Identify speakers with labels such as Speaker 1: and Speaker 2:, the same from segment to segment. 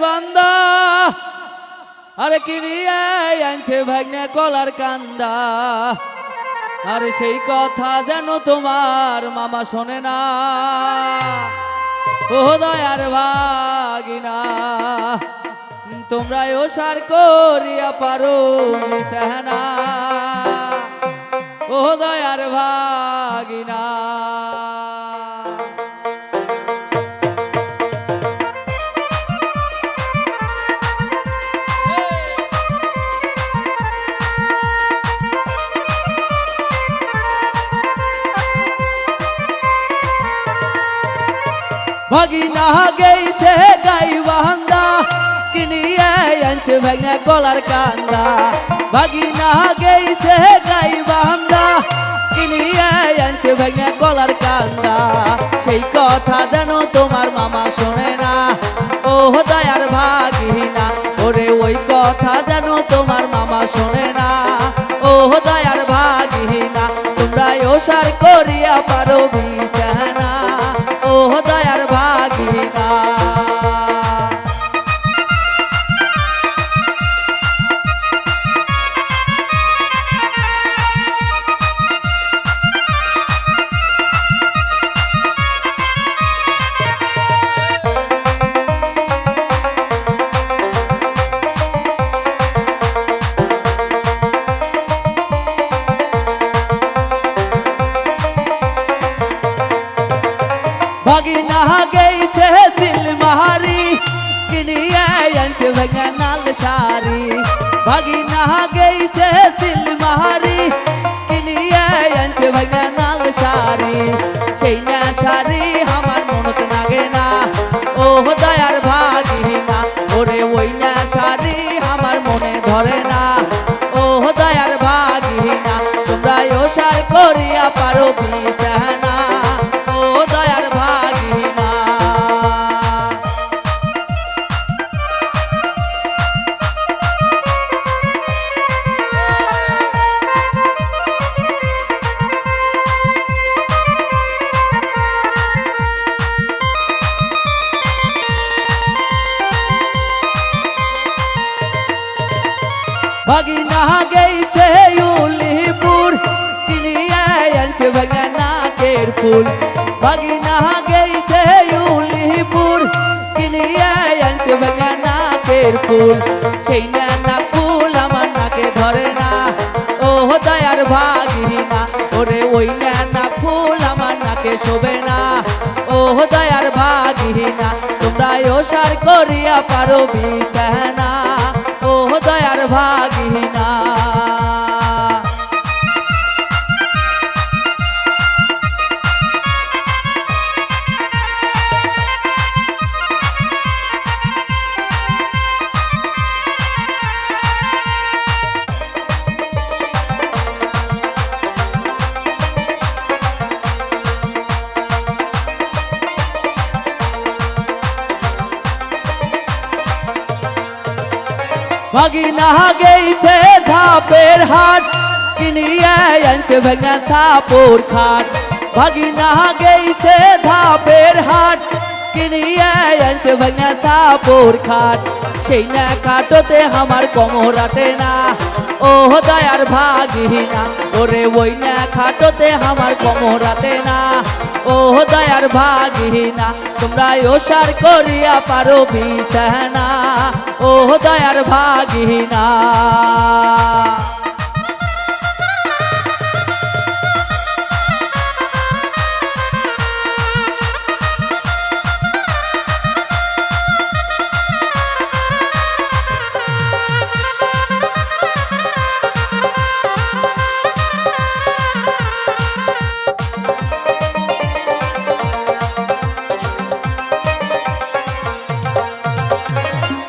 Speaker 1: বান্দা আরে কিনিয়ে আনছে ভাগ্নে কলার কান্দা আরে সেই কথা যেন তোমার মামা শোনে না ও দয়ার ভাগিনা তোমরা ওসার করিয়া পারো সেহনা ও দয়ার ভাগিনা ভাগিনা গেইছে গাই বান্দা কিনিয়ে আনছে ভাগ্নে কলার কান্দা ভাগিনা গেইছে গাই বান্দা কিনিয়ে আনছে ভাগ্নে কলার কান্দা সেই কথা যেন তোমার মামা শোনে না ও দয়ার ভাগিনা ওরে ওই কথা যেন তোমার মামা শোনে না ও দয়ার ভাগিনা তোমরা ওসার করিয়া পারো বিছানা ও দয়ার ভাগিনা ভাগিনা গেইছে সিলমাহারি কিনিয়ে আনছে ভাগ্নে নাল শাড়ি ভাগিনা গেইছে সিলমাহারি কিনিয়ে আনছে ভাগ্নে নাল শাড়ি সেই না শাড়ি আমার মনত লাগে না ও দয়ার ভাগিনা ওরে ওই না শাড়ি আমার মনে ধরে না ও দয়ার ভাগিনা তোমরা ওসার করিয়া পারো বিছানা ও দয়ার ভাগিনা ভাগিনা গেইছে উলিপুর কিনিয়ে আনছে ভাগ্নে নাকের ফুল ভাগিনা গেইছে উলিপুর কিনিয়ে আনছে ভাগ্নে নাকের ফুল সেই না ফুল আমার নাকে ধরে না ও দয়ার ভাগিনা ওরে ওই না ফুল আমার নাকে শোভে না ও দয়ার ভাগিনা তোমরা ওসার করিয়া পারো বিছানা ও দয়ার ভাগিনা ভাগিনা গেইছে ধাপের হাট কিনিয়ে আনছে ভাগ্নে সাপুর খাট ভাগিনা গেইছে ধাপের হাট কিনিয়ে আনছে ভাগ্নে সাপুর খাট সেই না খাটোতে আমার কোমরাতে না ও দয়ার ভাগিনা ওরে ওই না খাটোতে আমার কোমরাতে না ও দয়ার ভাগিনা তোমরা ওসার করিয়া পারো বিছানা ও দয়ার ভাগিনা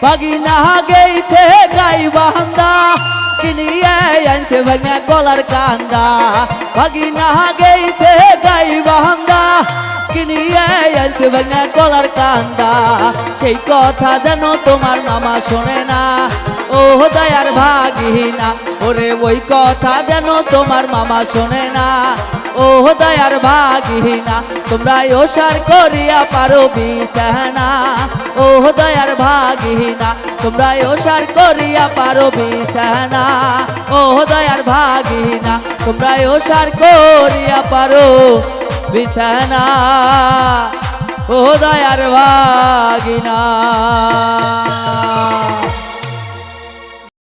Speaker 1: ভাগিনা গেইছে গাই বান্দা কিনিয়ে আনছে ভাগ্নে কলার কান্দা ভাগিনা গেইছে গাই বান্দা কিনিয়ে আনছে ভাগ্নে কলার কান্দা সেই কথা যেন তোমার মামা শোনে না ও দয়ার ভাগিনা ওরে ওই কথা যেন তোমার মামা শোনে না ও দয়ার ভাগিনা তোমরা ওসার করিয়া পারো বিছানা ও দয়ার ভাগ ভাগিনা তোমরা ওসার করিয়া পারো বিছানা ও দয়ার ভাগিনা তোমরা ওসার করিয়া পারো বিছানা ও দয়ার ভাগিনা।